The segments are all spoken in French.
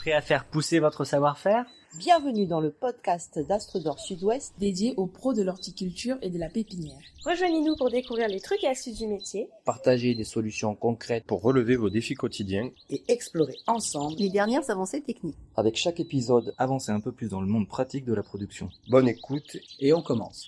Prêt à faire pousser votre savoir-faire ? Bienvenue dans le podcast d'Astrodor Sud-Ouest dédié aux pros de l'horticulture et de la pépinière. Rejoignez-nous pour découvrir les trucs et astuces du métier, partager des solutions concrètes pour relever vos défis quotidiens et explorer ensemble les dernières avancées techniques. Avec chaque épisode, avancez un peu plus dans le monde pratique de la production. Bonne écoute et on commence.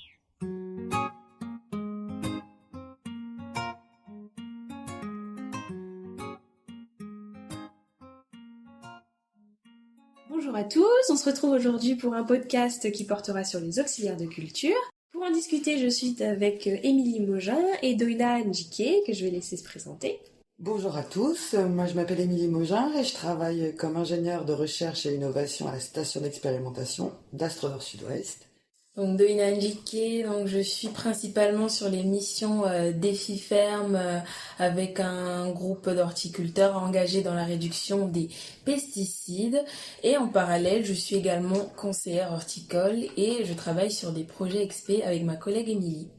Bonjour à tous, on se retrouve aujourd'hui pour un podcast qui portera sur les auxiliaires de culture. Pour en discuter, je suis avec Émilie Mogin et Doina Njike, que je vais laisser se présenter. Bonjour à tous, moi je m'appelle Émilie Mogin et je travaille comme ingénieure de recherche et innovation à la station d'expérimentation d'Astrodor Sud-Ouest. Donc Doina Njike, donc je suis principalement sur les missions défis fermes avec un groupe d'horticulteurs engagés dans la réduction des pesticides et en parallèle je suis également conseillère horticole et je travaille sur des projets XP avec ma collègue Émilie.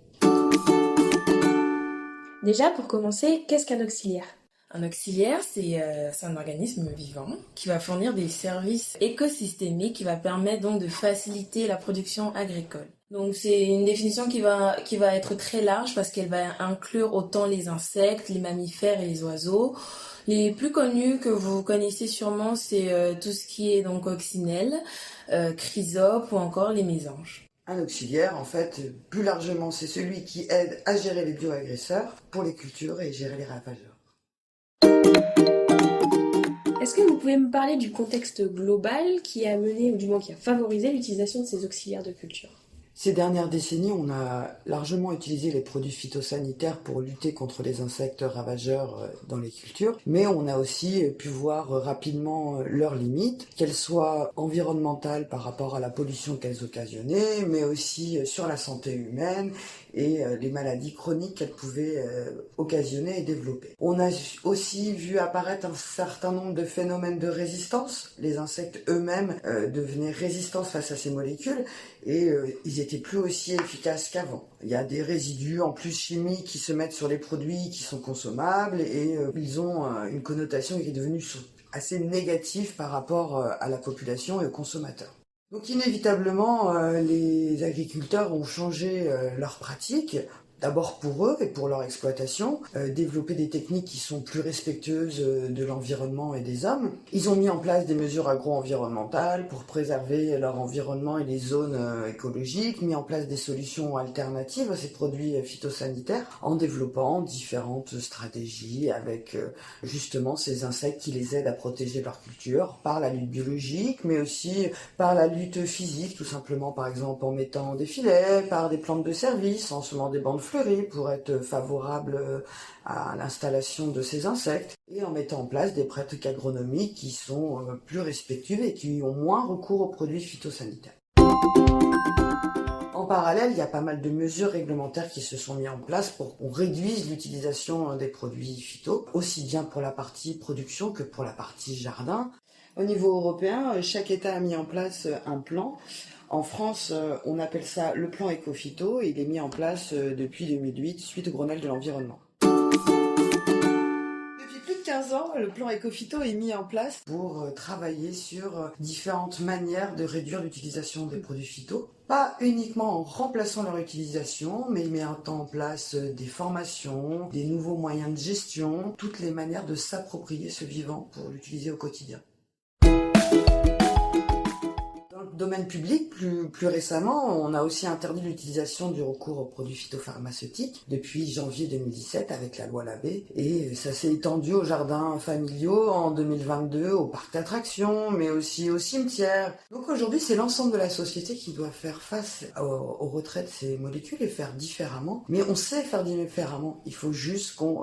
Déjà pour commencer, qu'est-ce qu'un auxiliaire ? Un auxiliaire, c'est un organisme vivant qui va fournir des services écosystémiques qui va permettre donc de faciliter la production agricole. Donc c'est une définition qui va être très large parce qu'elle va inclure autant les insectes, les mammifères et les oiseaux. Les plus connus que vous connaissez sûrement, c'est tout ce qui est donc coccinelle, chrysope ou encore les mésanges. Un auxiliaire, en fait, plus largement, c'est celui qui aide à gérer les bioagresseurs pour les cultures et gérer les ravageurs. Est-ce que vous pouvez me parler du contexte global qui a mené, ou du moins qui a favorisé l'utilisation de ces auxiliaires de culture ? Ces dernières décennies, on a largement utilisé les produits phytosanitaires pour lutter contre les insectes ravageurs dans les cultures, mais on a aussi pu voir rapidement leurs limites, qu'elles soient environnementales par rapport à la pollution qu'elles occasionnaient, mais aussi sur la santé humaine et les maladies chroniques qu'elles pouvaient occasionner et développer. On a aussi vu apparaître un certain nombre de phénomènes de résistance. Les insectes eux-mêmes devenaient résistants face à ces molécules et ils étaient plus aussi efficaces qu'avant. Il y a des résidus en plus chimiques qui se mettent sur les produits qui sont consommables et ils ont une connotation qui est devenue assez négative par rapport à la population et aux consommateurs. Donc inévitablement, les agriculteurs ont changé leurs pratiques, d'abord pour eux et pour leur exploitation, développer des techniques qui sont plus respectueuses de l'environnement et des hommes. Ils ont mis en place des mesures agro-environnementales pour préserver leur environnement et les zones écologiques, mis en place des solutions alternatives à ces produits phytosanitaires en développant différentes stratégies avec justement ces insectes qui les aident à protéger leur culture par la lutte biologique, mais aussi par la lutte physique, tout simplement par exemple en mettant des filets, par des plantes de service, en semant des bandes fleuries pour être favorable à l'installation de ces insectes et en mettant en place des pratiques agronomiques qui sont plus respectueuses et qui ont moins recours aux produits phytosanitaires. En parallèle, il y a pas mal de mesures réglementaires qui se sont mises en place pour qu'on réduise l'utilisation des produits phyto, aussi bien pour la partie production que pour la partie jardin. Au niveau européen, chaque État a mis en place un plan. En France, on appelle ça le plan éco-phyto et il est mis en place depuis 2008 suite au Grenelle de l'environnement. Depuis plus de 15 ans, le plan éco-phyto est mis en place pour travailler sur différentes manières de réduire l'utilisation des produits phyto. Pas uniquement en remplaçant leur utilisation, mais mettant en place des formations, des nouveaux moyens de gestion, toutes les manières de s'approprier ce vivant pour l'utiliser au quotidien. Domaine public, plus récemment, on a aussi interdit l'utilisation du recours aux produits phytopharmaceutiques depuis janvier 2017 avec la loi Labbé et ça s'est étendu aux jardins familiaux en 2022, aux parcs d'attractions, mais aussi aux cimetières. Donc aujourd'hui, c'est l'ensemble de la société qui doit faire face au retrait de ces molécules et faire différemment. Mais on sait faire différemment, il faut juste qu'on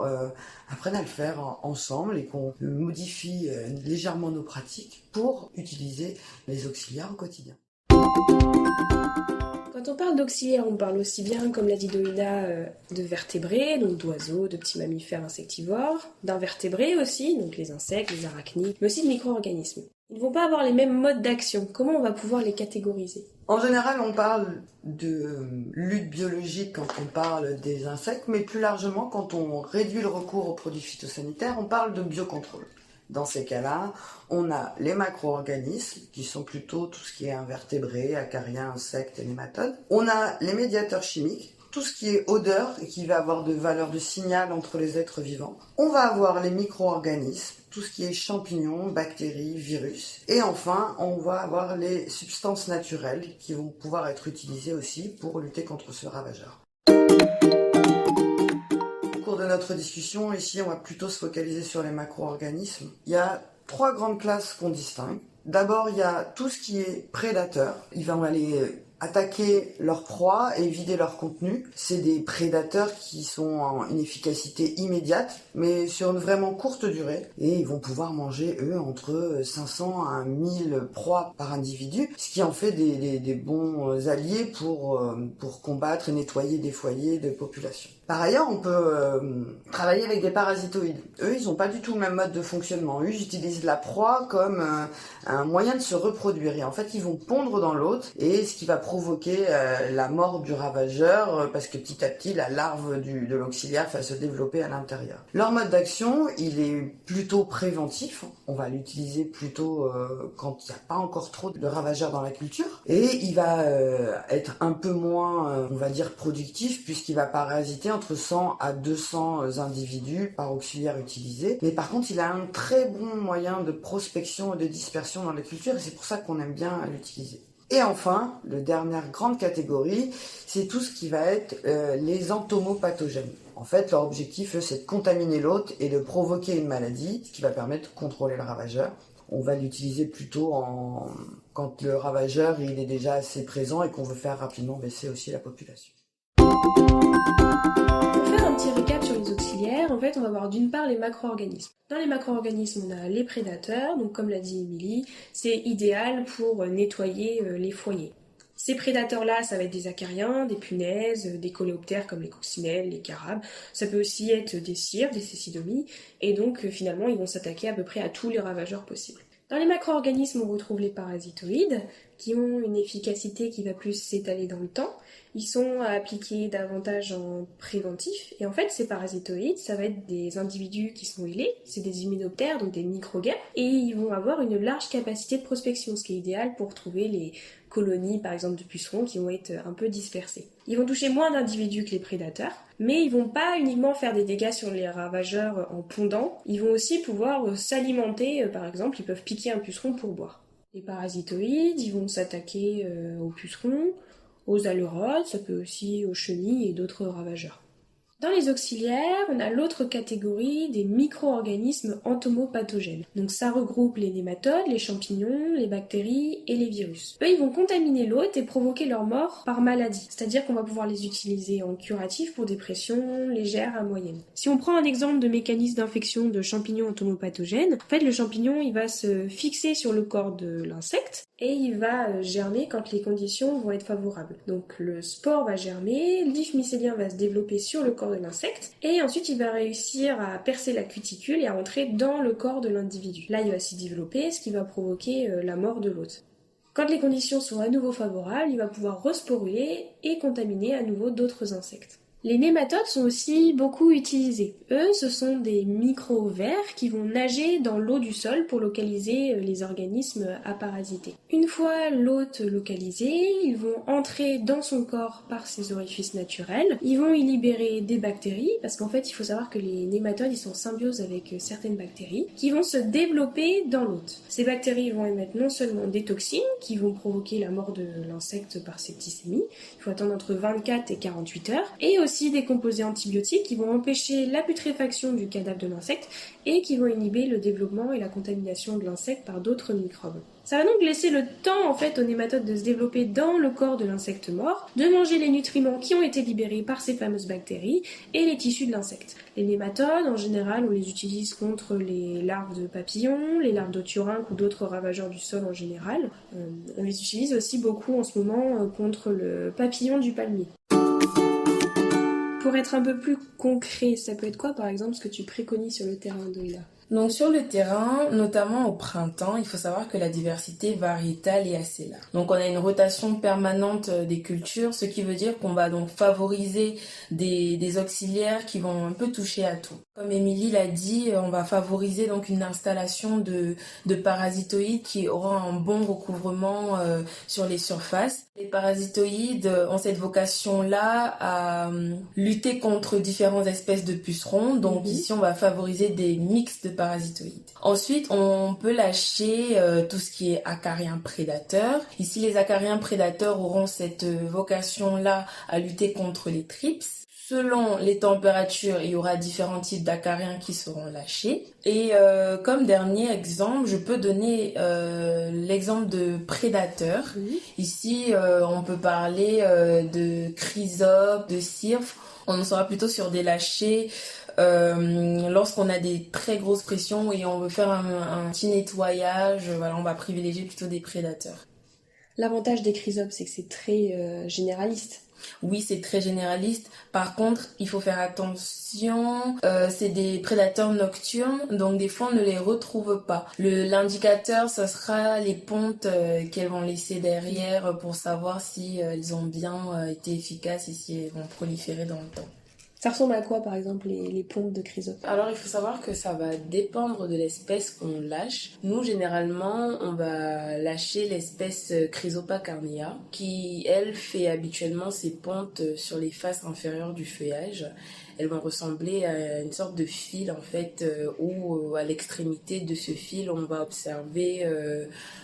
apprenne à le faire ensemble et qu'on modifie légèrement nos pratiques pour utiliser les auxiliaires au quotidien. Quand on parle d'auxiliaires, on parle aussi bien, comme l'a dit Doina, de vertébrés, donc d'oiseaux, de petits mammifères insectivores, d'invertébrés aussi, donc les insectes, les arachnides, mais aussi de micro-organismes. Ils ne vont pas avoir les mêmes modes d'action. Comment on va pouvoir les catégoriser ? En général, on parle de lutte biologique quand on parle des insectes, mais plus largement, quand on réduit le recours aux produits phytosanitaires, on parle de biocontrôle. Dans ces cas-là, on a les macro-organismes, qui sont plutôt tout ce qui est invertébrés, acariens, insectes et nématodes. On a les médiateurs chimiques, tout ce qui est odeur et qui va avoir de valeur de signal entre les êtres vivants. On va avoir les micro-organismes, tout ce qui est champignons, bactéries, virus. Et enfin, on va avoir les substances naturelles qui vont pouvoir être utilisées aussi pour lutter contre ce ravageur. Au cours de notre discussion, ici, on va plutôt se focaliser sur les macro-organismes. Il y a 3 grandes classes qu'on distingue. D'abord, il y a tout ce qui est prédateur. Ils vont aller attaquer leur proie et vider leur contenu. C'est des prédateurs qui sont en une efficacité immédiate, mais sur une vraiment courte durée. Et ils vont pouvoir manger, eux, entre 500 à 1000 proies par individu, ce qui en fait des bons alliés pour combattre et nettoyer des foyers de population. Par ailleurs, on peut travailler avec des parasitoïdes. Eux, ils n'ont pas du tout le même mode de fonctionnement. Eux, ils utilisent la proie comme un moyen de se reproduire. Et en fait, ils vont pondre dans l'hôte, et ce qui va provoquer la mort du ravageur, parce que petit à petit, la larve de l'auxiliaire va se développer à l'intérieur. Leur mode d'action, il est plutôt préventif. On va l'utiliser plutôt quand il n'y a pas encore trop de ravageurs dans la culture. Et il va être un peu moins, on va dire, productif, puisqu'il va parasiter entre 100 à 200 individus par auxiliaire utilisé. Mais par contre, il a un très bon moyen de prospection et de dispersion dans la culture, et c'est pour ça qu'on aime bien l'utiliser. Et enfin, la dernière grande catégorie, c'est tout ce qui va être les entomopathogènes. En fait, leur objectif, c'est de contaminer l'hôte et de provoquer une maladie, ce qui va permettre de contrôler le ravageur. On va l'utiliser plutôt quand le ravageur il est déjà assez présent et qu'on veut faire rapidement baisser aussi la population. Pour faire un petit récap sur les auxiliaires, en fait, on va voir d'une part les macro-organismes. Dans les macro-organismes, on a les prédateurs, donc comme l'a dit Émilie, c'est idéal pour nettoyer les foyers. Ces prédateurs-là, ça va être des acariens, des punaises, des coléoptères comme les coccinelles, les carabes. Ça peut aussi être des cirques, des cécidomies, et donc finalement, ils vont s'attaquer à peu près à tous les ravageurs possibles. Dans les macro-organismes, on retrouve les parasitoïdes, qui ont une efficacité qui va plus s'étaler dans le temps. Ils sont appliqués davantage en préventif. Et en fait, ces parasitoïdes, ça va être des individus qui sont ailés, c'est des hyménoptères, donc des micro-guêpes, et ils vont avoir une large capacité de prospection, ce qui est idéal pour trouver les colonies, par exemple, de pucerons qui vont être un peu dispersées. Ils vont toucher moins d'individus que les prédateurs, mais ils vont pas uniquement faire des dégâts sur les ravageurs en pondant, ils vont aussi pouvoir s'alimenter, par exemple, ils peuvent piquer un puceron pour boire. Les parasitoïdes, ils vont s'attaquer aux pucerons, aux aleurodes, ça peut aussi aux chenilles et d'autres ravageurs. Dans les auxiliaires, on a l'autre catégorie des micro-organismes entomopathogènes. Donc ça regroupe les nématodes, les champignons, les bactéries et les virus. Eux, ils vont contaminer l'hôte et provoquer leur mort par maladie. C'est-à-dire qu'on va pouvoir les utiliser en curatif pour des pressions légères à moyennes. Si on prend un exemple de mécanisme d'infection de champignons entomopathogènes, en fait le champignon il va se fixer sur le corps de l'insecte et il va germer quand les conditions vont être favorables. Donc le spore va germer, l'if mycélien va se développer sur le corps de l'insecte, et ensuite il va réussir à percer la cuticule et à entrer dans le corps de l'individu. Là il va s'y développer, ce qui va provoquer la mort de l'hôte. Quand les conditions sont à nouveau favorables, il va pouvoir resporuler et contaminer à nouveau d'autres insectes. Les nématodes sont aussi beaucoup utilisés. Eux, ce sont des micro-vers qui vont nager dans l'eau du sol pour localiser les organismes à parasiter. Une fois l'hôte localisé, ils vont entrer dans son corps par ses orifices naturels. Ils vont y libérer des bactéries, parce qu'en fait, il faut savoir que les nématodes, ils sont en symbiose avec certaines bactéries, qui vont se développer dans l'hôte. Ces bactéries vont émettre non seulement des toxines, qui vont provoquer la mort de l'insecte par septicémie, il faut attendre entre 24 et 48 heures, et aussi des composés antibiotiques qui vont empêcher la putréfaction du cadavre de l'insecte et qui vont inhiber le développement et la contamination de l'insecte par d'autres microbes. Ça va donc laisser le temps en fait aux nématodes de se développer dans le corps de l'insecte mort, de manger les nutriments qui ont été libérés par ces fameuses bactéries et les tissus de l'insecte. Les nématodes, en général, on les utilise contre les larves de papillons, les larves d'othioryncques ou d'autres ravageurs du sol en général. On les utilise aussi beaucoup en ce moment contre le papillon du palmier. Pour être un peu plus concret, ça peut être quoi par exemple ce que tu préconises sur le terrain de là? Donc sur le terrain, notamment au printemps, il faut savoir que la diversité variétale est assez large. Donc on a une rotation permanente des cultures, ce qui veut dire qu'on va donc favoriser des auxiliaires qui vont un peu toucher à tout. Comme Émilie l'a dit, on va favoriser donc une installation de parasitoïdes qui aura un bon recouvrement sur les surfaces. Les parasitoïdes ont cette vocation-là à lutter contre différentes espèces de pucerons. Donc ici, on va favoriser des mix de parasitoïdes. Ensuite, on peut lâcher tout ce qui est acariens prédateurs. Ici, les acariens prédateurs auront cette vocation-là à lutter contre les thrips. Selon les températures, il y aura différents types d'acariens qui seront lâchés. Et comme dernier exemple, je peux donner l'exemple de prédateurs. Ici, on peut parler de chrysopes, de cirphes. On sera plutôt sur des lâchers lorsqu'on a des très grosses pressions et on veut faire un petit nettoyage. Voilà, on va privilégier plutôt des prédateurs. L'avantage des chrysopes, c'est que c'est très généraliste. Oui, c'est très généraliste. Par contre, il faut faire attention. C'est des prédateurs nocturnes, donc des fois on ne les retrouve pas. L'indicateur, ce sera les pontes qu'elles vont laisser derrière pour savoir si elles ont bien été efficaces et si elles vont proliférer dans le temps. Ça ressemble à quoi, par exemple, les pompes de chrysopes? Alors, il faut savoir que ça va dépendre de l'espèce qu'on lâche. Nous, généralement, on va lâcher l'espèce Chrysopa carnea, qui, elle, fait habituellement ses pontes sur les faces inférieures du feuillage. Elles vont ressembler à une sorte de fil, en fait, où à l'extrémité de ce fil, on va observer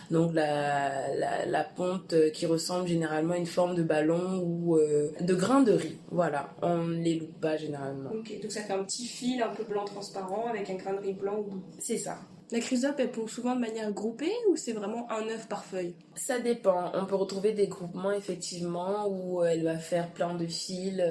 donc la ponte qui ressemble généralement à une forme de ballon ou de grain de riz. Voilà, on les loupe pas généralement. Ok, donc ça fait un petit fil un peu blanc transparent avec un grain de riz blanc au bout. C'est ça. La chrysope, elle pond souvent de manière groupée ou c'est vraiment un œuf par feuille? Ça dépend. On peut retrouver des groupements effectivement où elle va faire plein de fils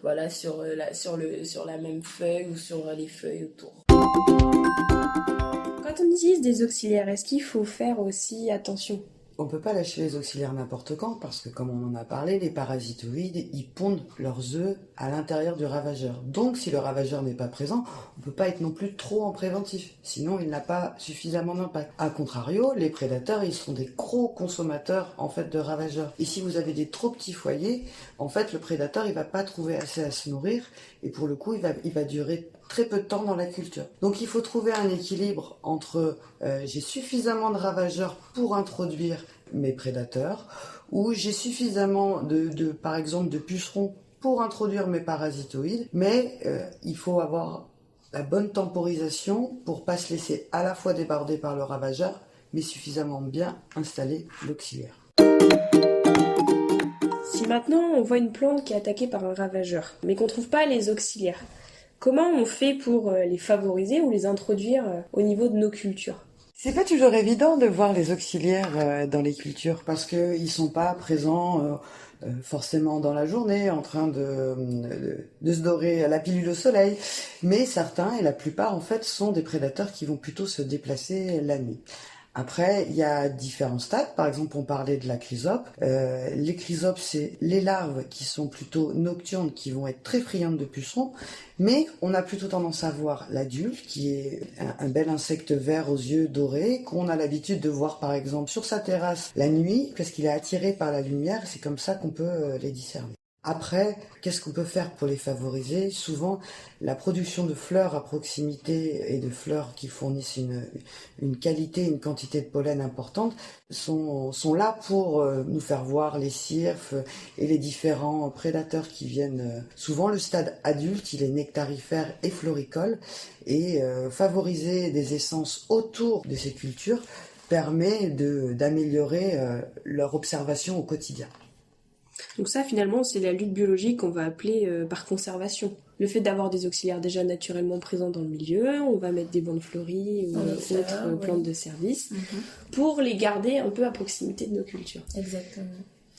voilà, sur la même feuille ou sur les feuilles autour. Quand on utilise des auxiliaires, est-ce qu'il faut faire aussi attention? On peut pas lâcher les auxiliaires n'importe quand parce que, comme on en a parlé, les parasitoïdes, ils pondent leurs œufs à l'intérieur du ravageur. Donc, si le ravageur n'est pas présent, on peut pas être non plus trop en préventif. Sinon, il n'a pas suffisamment d'impact. A contrario, les prédateurs, ils sont des gros consommateurs, en fait, de ravageurs. Et si vous avez des trop petits foyers, en fait, le prédateur, il va pas trouver assez à se nourrir et pour le coup, il va durer très peu de temps dans la culture. Donc il faut trouver un équilibre entre j'ai suffisamment de ravageurs pour introduire mes prédateurs ou j'ai suffisamment par exemple de pucerons pour introduire mes parasitoïdes, mais il faut avoir la bonne temporisation pour pas se laisser à la fois déborder par le ravageur mais suffisamment bien installer l'auxiliaire. Si maintenant on voit une plante qui est attaquée par un ravageur mais qu'on trouve pas les auxiliaires, comment on fait pour les favoriser ou les introduire au niveau de nos cultures? C'est pas toujours évident de voir les auxiliaires dans les cultures parce qu'ils sont pas présents forcément dans la journée en train de se dorer à la pilule au soleil, mais certains et la plupart en fait sont des prédateurs qui vont plutôt se déplacer la nuit. Après, il y a différents stades. Par exemple, on parlait de la chrysope. Les chrysopes, c'est les larves qui sont plutôt nocturnes, qui vont être très friandes de pucerons. Mais on a plutôt tendance à voir l'adulte, qui est un bel insecte vert aux yeux dorés, qu'on a l'habitude de voir, par exemple, sur sa terrasse la nuit, parce qu'il est attiré par la lumière. C'est comme ça qu'on peut les discerner. Après, qu'est-ce qu'on peut faire pour les favoriser? Souvent, la production de fleurs à proximité et de fleurs qui fournissent une qualité, une quantité de pollen importante sont là pour nous faire voir les cirphes et les différents prédateurs qui viennent. Souvent, le stade adulte, il est nectarifère et floricole et favoriser des essences autour de ces cultures permet d'améliorer leur observation au quotidien. Donc ça, finalement, c'est la lutte biologique qu'on va appeler par conservation. Le fait d'avoir des auxiliaires déjà naturellement présents dans le milieu, on va mettre des bandes fleuries ou autres plantes de service pour les garder un peu à proximité de nos cultures. Exactement.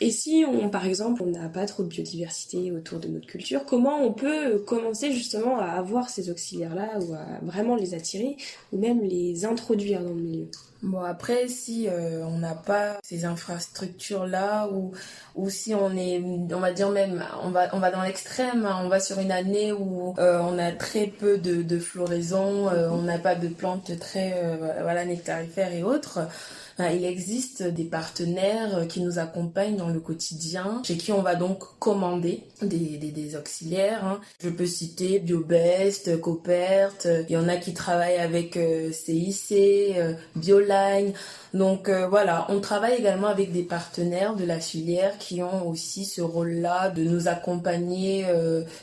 Et si, par exemple, on n'a pas trop de biodiversité autour de notre culture, comment on peut commencer justement à avoir ces auxiliaires-là ou à vraiment les attirer ou même les introduire dans le milieu? Bon, après, si on n'a pas ces infrastructures-là ou si on va dire même, on va dans l'extrême, hein, on va sur une année où on a très peu de floraison, on n'a pas de plantes très nectarifères et autres, il existe des partenaires qui nous accompagnent dans le quotidien, chez qui on va donc commander des auxiliaires, hein. Je peux citer BioBest, Copert, il y en a qui travaillent avec CIC, Bioline. Donc voilà, on travaille également avec des partenaires de la filière qui ont aussi ce rôle-là de nous accompagner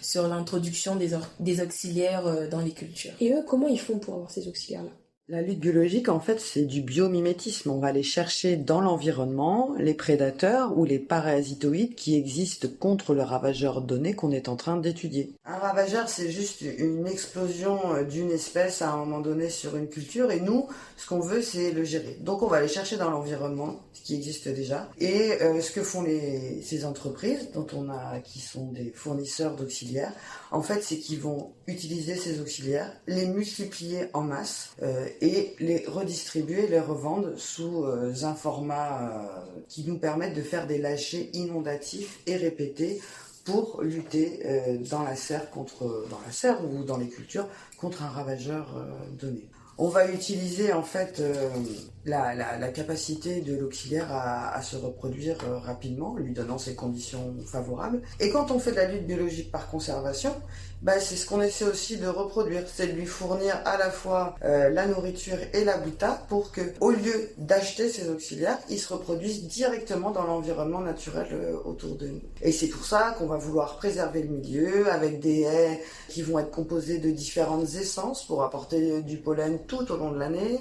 sur l'introduction des auxiliaires dans les cultures. Et eux, comment ils font pour avoir ces auxiliaires-là? La lutte biologique, en fait, c'est du biomimétisme. On va aller chercher dans l'environnement les prédateurs ou les parasitoïdes qui existent contre le ravageur donné qu'on est en train d'étudier. Un ravageur, c'est juste une explosion d'une espèce à un moment donné sur une culture, et nous, ce qu'on veut, c'est le gérer. Donc on va aller chercher dans l'environnement, ce qui existe déjà, et ce que font ces entreprises, qui sont des fournisseurs d'auxiliaires, en fait, c'est qu'ils vont utiliser ces auxiliaires, les multiplier en masse, et les redistribuer, les revendre sous un format qui nous permette de faire des lâchers inondatifs et répétés pour lutter dans la serre ou dans les cultures contre un ravageur donné. On va utiliser en fait la capacité de l'auxiliaire à se reproduire rapidement, lui donnant ses conditions favorables. Et quand on fait de la lutte biologique par conservation, c'est ce qu'on essaie aussi de reproduire, c'est de lui fournir à la fois la nourriture et l'habitat pour que, au lieu d'acheter ces auxiliaires, ils se reproduisent directement dans l'environnement naturel autour de nous. Et c'est pour ça qu'on va vouloir préserver le milieu avec des haies qui vont être composées de différentes essences pour apporter du pollen tout au long de l'année,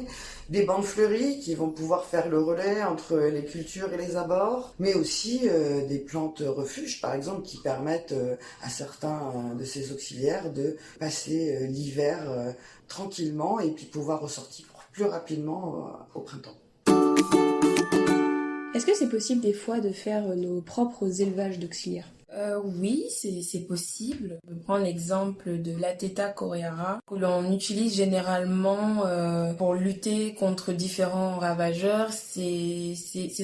des bandes fleuries qui vont pouvoir faire le relais entre les cultures et les abords, mais aussi des plantes refuges, par exemple, qui permettent à certains de ces auxiliaires de passer l'hiver tranquillement et puis pouvoir ressortir plus rapidement au printemps. Est-ce que c'est possible des fois de faire nos propres élevages d'auxiliaires? Oui, c'est possible. Je peux prendre l'exemple de l'Atheta coreara que l'on utilise généralement pour lutter contre différents ravageurs. Ces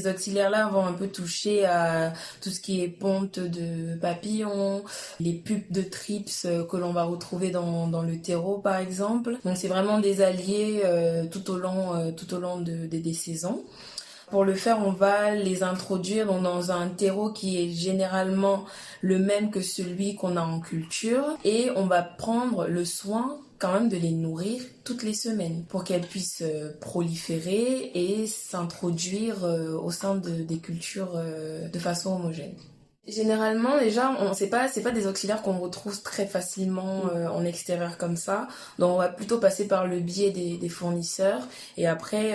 auxiliaires-là vont un peu toucher à tout ce qui est ponte de papillons, les pupes de thrips que l'on va retrouver dans le terreau par exemple. Donc c'est vraiment des alliés tout au long des saisons. Pour le faire, on va les introduire dans un terreau qui est généralement le même que celui qu'on a en culture et on va prendre le soin quand même de les nourrir toutes les semaines pour qu'elles puissent proliférer et s'introduire au sein des cultures de façon homogène. Généralement, déjà, c'est pas des auxiliaires qu'on retrouve très facilement en extérieur comme ça. Donc, on va plutôt passer par le biais des fournisseurs. Et après,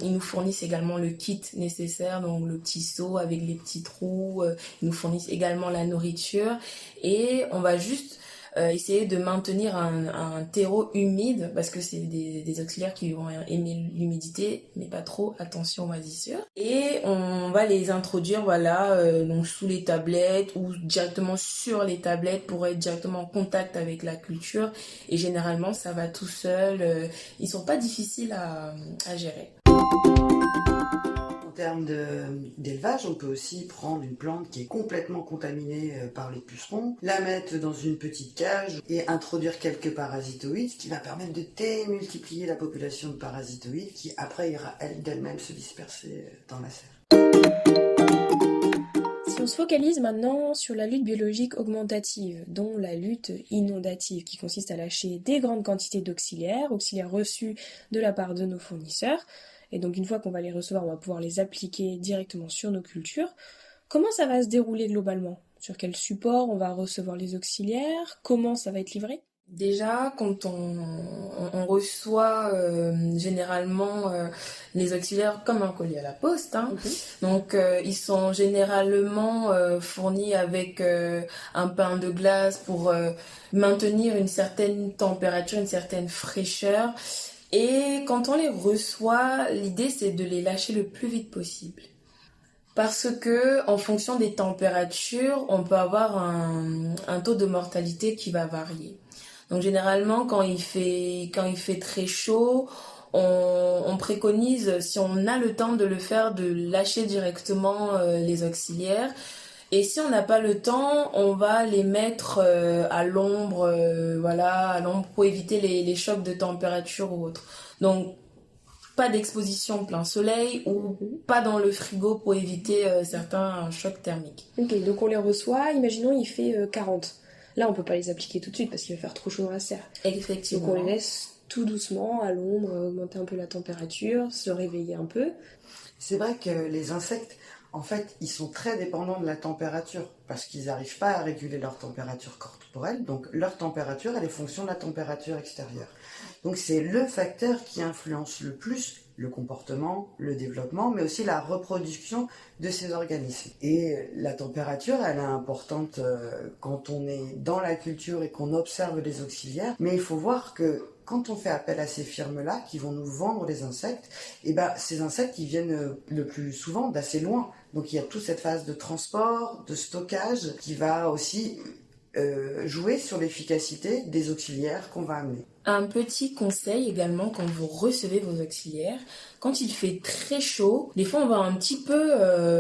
ils nous fournissent également le kit nécessaire, donc le petit seau avec les petits trous. Ils nous fournissent également la nourriture. Et on va juste essayer de maintenir un terreau humide parce que c'est des auxiliaires qui vont aimer l'humidité mais pas trop, attention moisissure, et on va les introduire donc sous les tablettes ou directement sur les tablettes pour être directement en contact avec la culture et généralement ça va tout seul, ils sont pas difficiles à gérer. En termes d'élevage, on peut aussi prendre une plante qui est complètement contaminée par les pucerons, la mettre dans une petite cage et introduire quelques parasitoïdes, ce qui va permettre de démultiplier la population de parasitoïdes qui après ira d'elle-même se disperser dans la serre. Si on se focalise maintenant sur la lutte biologique augmentative, dont la lutte inondative, qui consiste à lâcher des grandes quantités auxiliaires reçus de la part de nos fournisseurs, et donc une fois qu'on va les recevoir, on va pouvoir les appliquer directement sur nos cultures. Comment ça va se dérouler globalement? Sur quel support on va recevoir les auxiliaires? Comment ça va être livré? Déjà, quand on reçoit généralement les auxiliaires comme un colis à la poste, donc ils sont généralement fournis avec un pain de glace pour maintenir une certaine température, une certaine fraîcheur. Et quand on les reçoit, l'idée c'est de les lâcher le plus vite possible. Parce que en fonction des températures, on peut avoir un taux de mortalité qui va varier. Donc généralement quand il fait très chaud, on préconise, si on a le temps de le faire, de lâcher directement les auxiliaires. Et si on n'a pas le temps, on va les mettre à l'ombre, à l'ombre pour éviter les chocs de température ou autre. Donc, pas d'exposition au plein soleil ou pas dans le frigo pour éviter certains chocs thermiques. Ok, donc on les reçoit, imaginons il fait 40. Là on peut pas les appliquer tout de suite parce qu'il va faire trop chaud dans la serre. Effectivement. Donc on les laisse tout doucement à l'ombre, augmenter un peu la température, se réveiller un peu. C'est vrai que les insectes, en fait, ils sont très dépendants de la température parce qu'ils n'arrivent pas à réguler leur température corporelle. Donc leur température, elle est fonction de la température extérieure. Donc c'est le facteur qui influence le plus le comportement, le développement, mais aussi la reproduction de ces organismes. Et la température, elle est importante quand on est dans la culture et qu'on observe les auxiliaires. Mais il faut voir que quand on fait appel à ces firmes-là qui vont nous vendre les insectes, et ben ces insectes ils viennent le plus souvent d'assez loin. Donc il y a toute cette phase de transport, de stockage qui va aussi jouer sur l'efficacité des auxiliaires qu'on va amener. Un petit conseil également quand vous recevez vos auxiliaires, quand il fait très chaud, des fois on va un petit peu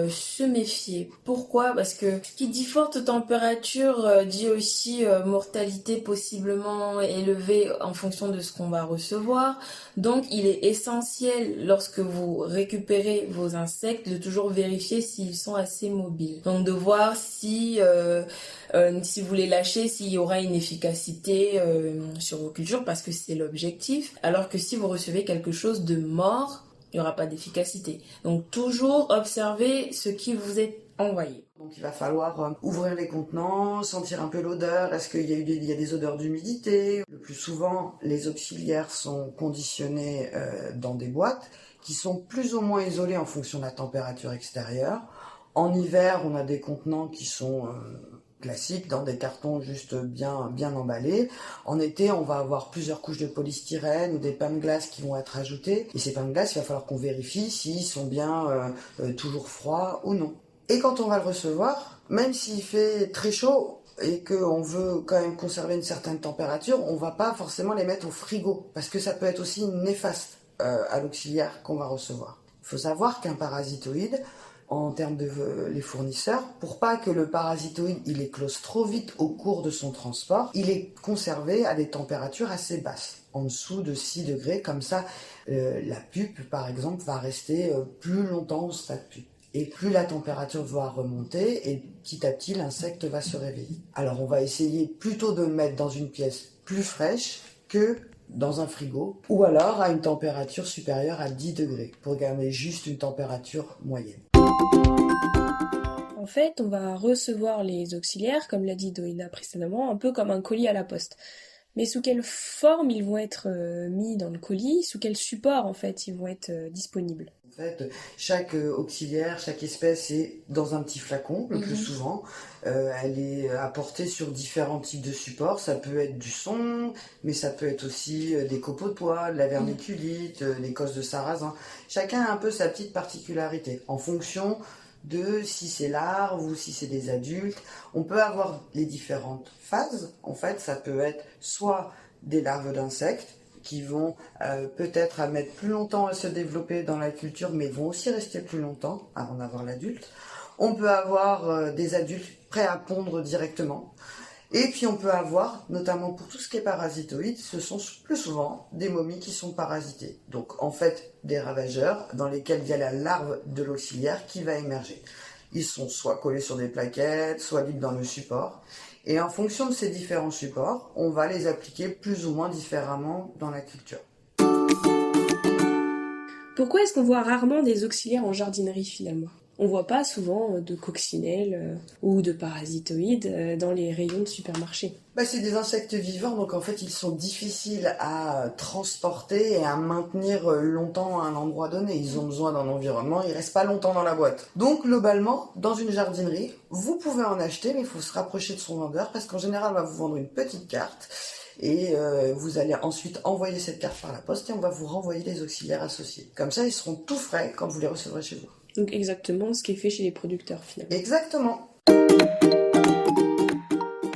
se méfier. Pourquoi ? Parce que qui dit forte température dit aussi mortalité possiblement élevée en fonction de ce qu'on va recevoir. Donc il est essentiel lorsque vous récupérez vos insectes de toujours vérifier s'ils sont assez mobiles. Donc de voir si vous les lâchez, s'il y aura une efficacité sur vos cultures, parce que c'est l'objectif. Alors que si vous recevez quelque chose de mort, il n'y aura pas d'efficacité. Donc toujours observer ce qui vous est envoyé. Donc il va falloir ouvrir les contenants, sentir un peu l'odeur, est-ce qu'il y a des odeurs d'humidité. Le plus souvent, les auxiliaires sont conditionnés dans des boîtes qui sont plus ou moins isolées en fonction de la température extérieure. En hiver, on a des contenants qui sont classiques, dans des cartons juste bien emballés. En été, on va avoir plusieurs couches de polystyrène ou des pains de glace qui vont être ajoutées. Et ces pains de glace, il va falloir qu'on vérifie s'ils sont bien toujours froids ou non. Et quand on va le recevoir, même s'il fait très chaud et qu'on veut quand même conserver une certaine température, on va pas forcément les mettre au frigo parce que ça peut être aussi néfaste à l'auxiliaire qu'on va recevoir. Il faut savoir qu'un parasitoïde, en termes de les fournisseurs, pour pas que le parasitoïde il éclose trop vite au cours de son transport, il est conservé à des températures assez basses, en dessous de 6 degrés, comme ça la pupe par exemple va rester plus longtemps au stade pupe. Et plus la température va remonter, et petit à petit l'insecte va se réveiller. Alors on va essayer plutôt de le mettre dans une pièce plus fraîche que dans un frigo, ou alors à une température supérieure à 10 degrés, pour garder juste une température moyenne. En fait, on va recevoir les auxiliaires, comme l'a dit Doina précédemment, un peu comme un colis à la poste. Mais sous quelle forme ils vont être mis dans le colis, sous quel support en fait ils vont être disponibles? En fait, chaque auxiliaire, chaque espèce est dans un petit flacon, le plus souvent. Elle est apportée sur différents types de supports. Ça peut être du son, mais ça peut être aussi des copeaux de bois, de la vermiculite, des cosses de sarrasin. Chacun a un peu sa petite particularité en fonction de si c'est larves ou si c'est des adultes. On peut avoir les différentes phases. En fait, ça peut être soit des larves d'insectes, qui vont peut-être mettre plus longtemps à se développer dans la culture, mais vont aussi rester plus longtemps avant d'avoir l'adulte. On peut avoir des adultes prêts à pondre directement. Et puis on peut avoir, notamment pour tout ce qui est parasitoïde, ce sont plus souvent des momies qui sont parasitées. Donc en fait des ravageurs dans lesquels il y a la larve de l'auxiliaire qui va émerger. Ils sont soit collés sur des plaquettes, soit libres dans le support. Et en fonction de ces différents supports, on va les appliquer plus ou moins différemment dans la culture. Pourquoi est-ce qu'on voit rarement des auxiliaires en jardinerie finalement ? On voit pas souvent de coccinelles ou de parasitoïdes dans les rayons de supermarché. C'est des insectes vivants, donc en fait ils sont difficiles à transporter et à maintenir longtemps à un endroit donné. Ils ont besoin d'un environnement, ils restent pas longtemps dans la boîte. Donc globalement, dans une jardinerie, vous pouvez en acheter, mais il faut se rapprocher de son vendeur parce qu'en général on va vous vendre une petite carte et vous allez ensuite envoyer cette carte par la poste et on va vous renvoyer les auxiliaires associés. Comme ça ils seront tout frais quand vous les recevrez chez vous. Donc exactement ce qui est fait chez les producteurs finalement. Exactement.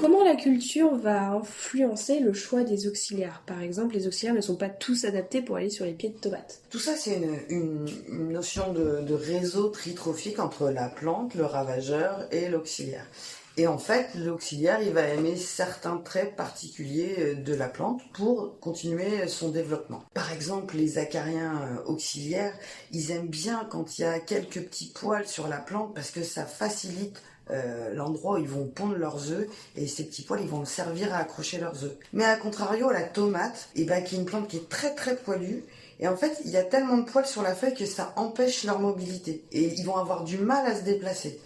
Comment la culture va influencer le choix des auxiliaires ? Par exemple, les auxiliaires ne sont pas tous adaptés pour aller sur les pieds de tomates. Tout ça, c'est une notion de réseau tritrophique entre la plante, le ravageur et l'auxiliaire. Et en fait, l'auxiliaire, il va aimer certains traits particuliers de la plante pour continuer son développement. Par exemple, les acariens auxiliaires, ils aiment bien quand il y a quelques petits poils sur la plante parce que ça facilite l'endroit où ils vont pondre leurs œufs, et ces petits poils ils vont servir à accrocher leurs œufs. Mais à contrario, la tomate, qui est une plante qui est très très poilue, et en fait il y a tellement de poils sur la feuille que ça empêche leur mobilité et ils vont avoir du mal à se déplacer.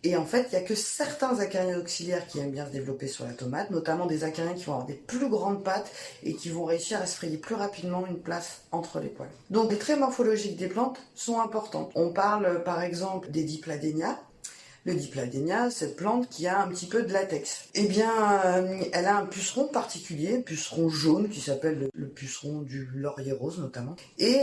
Et en fait, il n'y a que certains acariens auxiliaires qui aiment bien se développer sur la tomate, notamment des acariens qui vont avoir des plus grandes pattes et qui vont réussir à se frayer plus rapidement une place entre les poils. Donc les traits morphologiques des plantes sont importants. On parle par exemple des Dipladenia. Le Dipladenia, cette plante qui a un petit peu de latex. Eh bien, elle a un puceron particulier, puceron jaune, qui s'appelle le puceron du laurier rose notamment. Et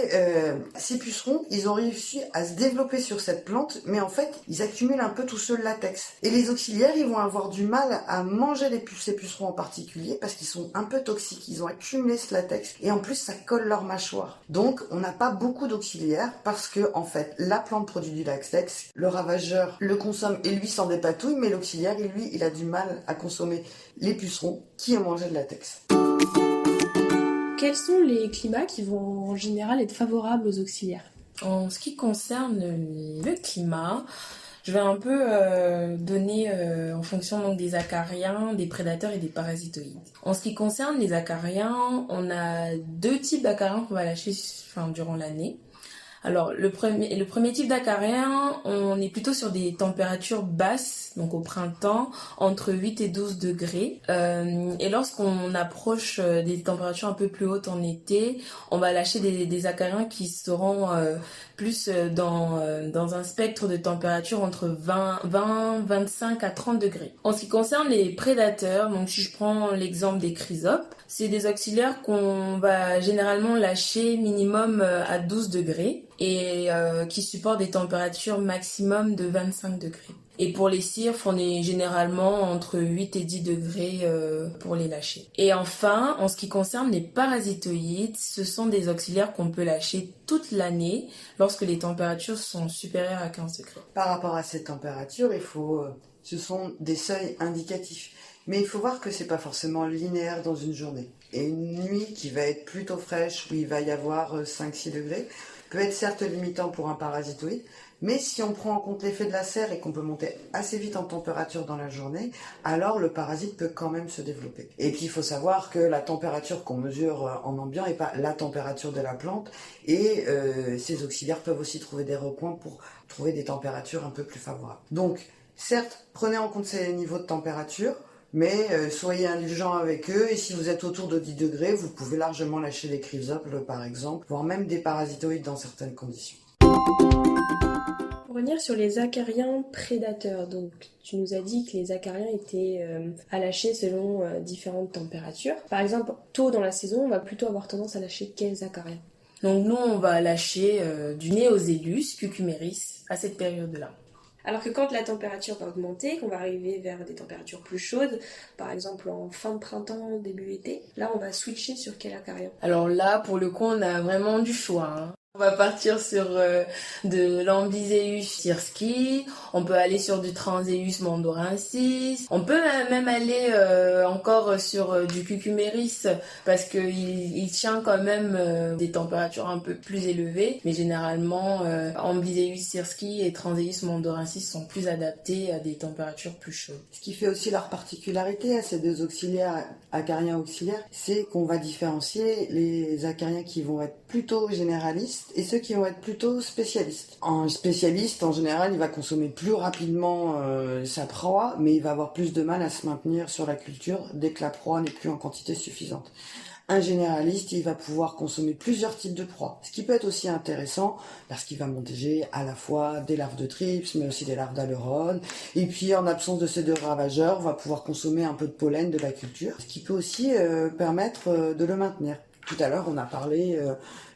ces pucerons, ils ont réussi à se développer sur cette plante, mais en fait, ils accumulent un peu tout ce latex. Et les auxiliaires, ils vont avoir du mal à manger ces pucerons en particulier, parce qu'ils sont un peu toxiques, ils ont accumulé ce latex, et en plus, ça colle leur mâchoire. Donc, on n'a pas beaucoup d'auxiliaires, parce que, en fait, la plante produit du latex, le ravageur le consomme et lui s'en dépatouille, mais l'auxiliaire, lui, il a du mal à consommer les pucerons qui ont mangé de latex. Quels sont les climats qui vont en général être favorables aux auxiliaires? En ce qui concerne le climat, je vais un peu donner en fonction donc des acariens, des prédateurs et des parasitoïdes. En ce qui concerne les acariens, on a 2 types d'acariens qu'on va lâcher durant l'année. Alors, le premier type d'acarien, on est plutôt sur des températures basses, donc au printemps, entre 8 et 12 degrés. Et lorsqu'on approche des températures un peu plus hautes en été, on va lâcher des acariens qui seront plus dans un spectre de température entre 25 à 30 degrés. En ce qui concerne les prédateurs, donc si je prends l'exemple des chrysopes, c'est des auxiliaires qu'on va généralement lâcher minimum à 12 degrés et qui supportent des températures maximum de 25 degrés. Et pour les cirfes, on est généralement entre 8 et 10 degrés pour les lâcher. Et enfin, en ce qui concerne les parasitoïdes, ce sont des auxiliaires qu'on peut lâcher toute l'année lorsque les températures sont supérieures à 15 degrés. Par rapport à ces températures, ce sont des seuils indicatifs. Mais il faut voir que c'est pas forcément linéaire dans une journée. Et une nuit qui va être plutôt fraîche, où il va y avoir 5-6 degrés, peut être certes limitant pour un parasitoïde, mais si on prend en compte l'effet de la serre et qu'on peut monter assez vite en température dans la journée, alors le parasite peut quand même se développer. Et puis il faut savoir que la température qu'on mesure en ambiant n'est pas la température de la plante, et ces auxiliaires peuvent aussi trouver des recoins pour trouver des températures un peu plus favorables. Donc, certes, prenez en compte ces niveaux de température, mais soyez indulgents avec eux, et si vous êtes autour de 10 degrés, vous pouvez largement lâcher des chrysopes par exemple, voire même des parasitoïdes dans certaines conditions. Pour revenir sur les acariens prédateurs, donc tu nous as dit que les acariens étaient à lâcher selon différentes températures. Par exemple, tôt dans la saison, on va plutôt avoir tendance à lâcher quels acariens? Donc nous, on va lâcher du Neozelus cucumeris à cette période-là. Alors que quand la température va augmenter, qu'on va arriver vers des températures plus chaudes, par exemple en fin de printemps, début été, là on va switcher sur quel acarien? Alors là, pour le coup, on a vraiment du choix. On va partir sur de l'Ambliseus sirski, on peut aller sur du Transeus mandorensis, on peut même aller encore sur du Cucumeris parce que il tient quand même des températures un peu plus élevées, mais généralement Ambliseus sirski et Transeus mandorensis sont plus adaptés à des températures plus chaudes. Ce qui fait aussi leur particularité à ces deux acariens auxiliaires, c'est qu'on va différencier les acariens qui vont être plutôt généralistes et ceux qui vont être plutôt spécialistes. Un spécialiste, en général, il va consommer plus rapidement sa proie, mais il va avoir plus de mal à se maintenir sur la culture dès que la proie n'est plus en quantité suffisante. Un généraliste, il va pouvoir consommer plusieurs types de proies, ce qui peut être aussi intéressant parce qu'il va manger à la fois des larves de thrips, mais aussi des larves d'aleurone. Et puis, en absence de ces deux ravageurs, on va pouvoir consommer un peu de pollen de la culture, ce qui peut aussi permettre de le maintenir. Tout à l'heure, on a parlé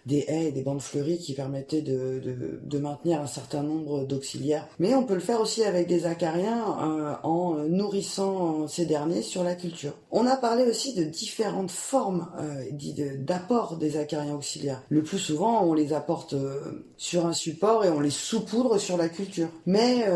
des haies et des bandes fleuries qui permettaient de maintenir un certain nombre d'auxiliaires. Mais on peut le faire aussi avec des acariens en nourrissant ces derniers sur la culture. On a parlé aussi de différentes formes d'apport des acariens auxiliaires. Le plus souvent, on les apporte sur un support et on les saupoudre sur la culture. Mais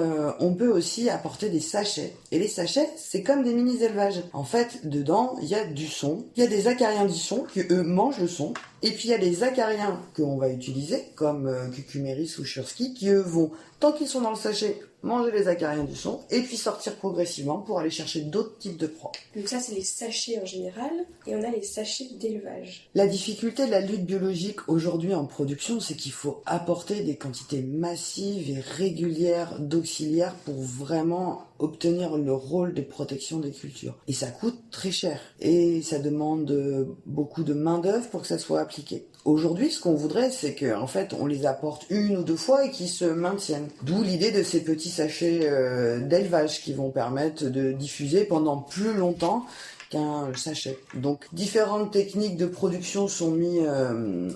on peut aussi apporter des sachets. Et les sachets, c'est comme des mini-élevages. En fait, dedans, il y a du son. Il y a des acariens du son qui, eux, mangent le son. Et puis, il y a des acariens qu'on va utiliser, comme Cucuméris ou Shursky, qui, eux, vont, tant qu'ils sont dans le sachet, manger les acariens du son, et puis sortir progressivement pour aller chercher d'autres types de proies. Donc ça, c'est les sachets en général, et on a les sachets d'élevage. La difficulté de la lutte biologique aujourd'hui en production, c'est qu'il faut apporter des quantités massives et régulières d'auxiliaires pour vraiment obtenir le rôle de protection des cultures. Et ça coûte très cher. Et ça demande beaucoup de main-d'œuvre pour que ça soit appliqué. Aujourd'hui, ce qu'on voudrait, c'est qu'en fait, on les apporte 1 ou 2 fois et qu'ils se maintiennent. D'où l'idée de ces petits sachets d'élevage qui vont permettre de diffuser pendant plus longtemps qu'un sachet. Donc, différentes techniques de production sont mises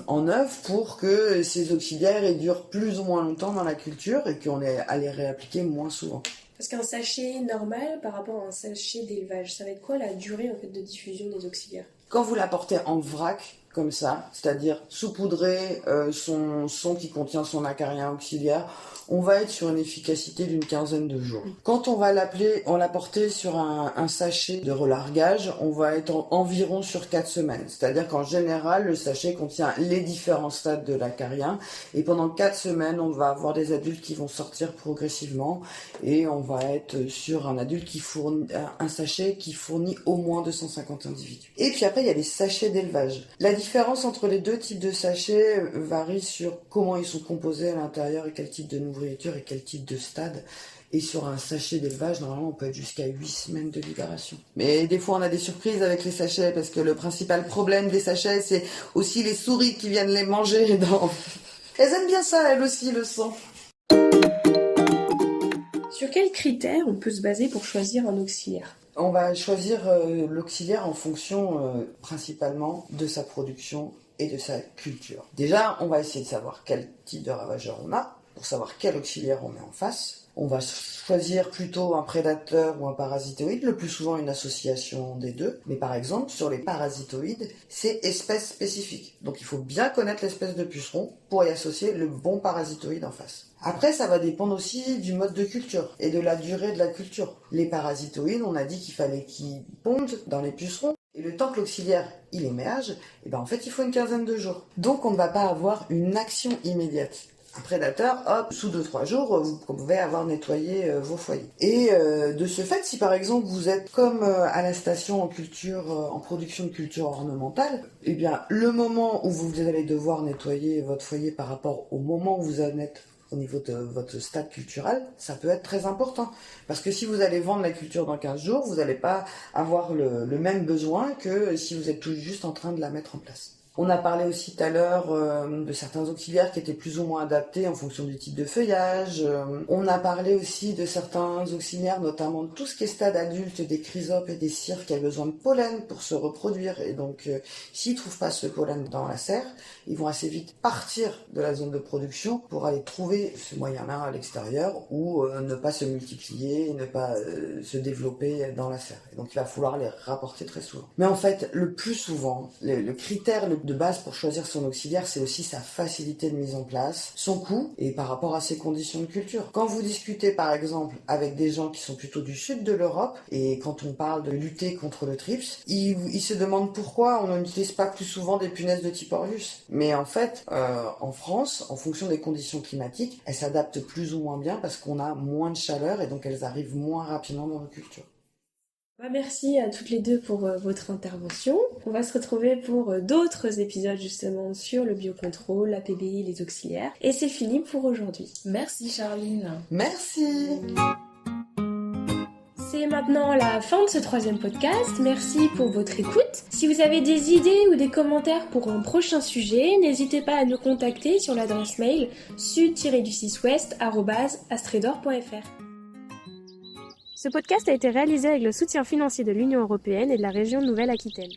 en œuvre pour que ces auxiliaires durent plus ou moins longtemps dans la culture et qu'on ait à les réappliquer moins souvent. Parce qu'un sachet normal par rapport à un sachet d'élevage, ça va être quoi la durée en fait de diffusion des auxiliaires? Quand vous l'apportez en vrac, comme ça, c'est-à-dire saupoudrer son son qui contient son acarien auxiliaire, on va être sur une efficacité d'une 15aine de jours. Quand on va l'apporter sur un sachet de relargage, on va être environ sur 4 semaines. C'est-à-dire qu'en général, le sachet contient les différents stades de l'acarien et pendant 4 semaines, on va avoir des adultes qui vont sortir progressivement et on va être sur un sachet qui fournit au moins 250 individus. Et puis après, il y a les sachets d'élevage. La différence entre les deux types de sachets varie sur comment ils sont composés à l'intérieur et quel type de nourriture et quel type de stade. Et sur un sachet d'élevage, normalement, on peut être jusqu'à 8 semaines de libération. Mais des fois, on a des surprises avec les sachets parce que le principal problème des sachets, c'est aussi les souris qui viennent les manger. Elles aiment bien ça, elles aussi, le sang. Sur quels critères on peut se baser pour choisir un auxiliaire? On va choisir l'auxiliaire en fonction principalement de sa production et de sa culture. Déjà, on va essayer de savoir quel type de ravageur on a, pour savoir quel auxiliaire on met en face. On va choisir plutôt un prédateur ou un parasitoïde, le plus souvent une association des deux. Mais par exemple, sur les parasitoïdes, c'est espèce spécifique. Donc il faut bien connaître l'espèce de puceron pour y associer le bon parasitoïde en face. Après, ça va dépendre aussi du mode de culture et de la durée de la culture. Les parasitoïdes, on a dit qu'il fallait qu'ils pondent dans les pucerons. Et le temps que l'auxiliaire il émerge, en fait, il faut une 15aine de jours. Donc on ne va pas avoir une action immédiate. Un prédateur, hop, sous 2-3 jours, vous pouvez avoir nettoyé vos foyers. Et de ce fait, si par exemple vous êtes comme à la station en production de culture ornementale, le moment où vous allez devoir nettoyer votre foyer par rapport au moment où vous en êtes au niveau de votre stade culturel, ça peut être très important. Parce que si vous allez vendre la culture dans 15 jours, vous n'allez pas avoir le même besoin que si vous êtes tout juste en train de la mettre en place. On a parlé aussi tout à l'heure de certains auxiliaires qui étaient plus ou moins adaptés en fonction du type de feuillage. On a parlé aussi de certains auxiliaires, notamment de tout ce qui est stade adulte, des chrysopes et des cires qui ont besoin de pollen pour se reproduire. Et donc, s'ils ne trouvent pas ce pollen dans la serre, ils vont assez vite partir de la zone de production pour aller trouver ce moyen-là à l'extérieur ou ne pas se multiplier, ne pas se développer dans la serre. Et donc, il va falloir les rapporter très souvent. Mais en fait, le plus souvent, le critère de base pour choisir son auxiliaire, c'est aussi sa facilité de mise en place, son coût et par rapport à ses conditions de culture. Quand vous discutez par exemple avec des gens qui sont plutôt du sud de l'Europe et quand on parle de lutter contre le TRIPS, ils se demandent pourquoi on n'utilise pas plus souvent des punaises de type Orius. Mais en fait, en France, en fonction des conditions climatiques, elles s'adaptent plus ou moins bien parce qu'on a moins de chaleur et donc elles arrivent moins rapidement dans nos cultures. Merci à toutes les deux pour votre intervention. On va se retrouver pour d'autres épisodes justement sur le biocontrôle, la PBI, les auxiliaires. Et c'est fini pour aujourd'hui. Merci Charline. Merci. C'est maintenant la fin de ce 3e podcast. Merci pour votre écoute. Si vous avez des idées ou des commentaires pour un prochain sujet, n'hésitez pas à nous contacter sur l'adresse mail sud-du6ouest@astredor.fr. Ce podcast a été réalisé avec le soutien financier de l'Union européenne et de la région Nouvelle-Aquitaine.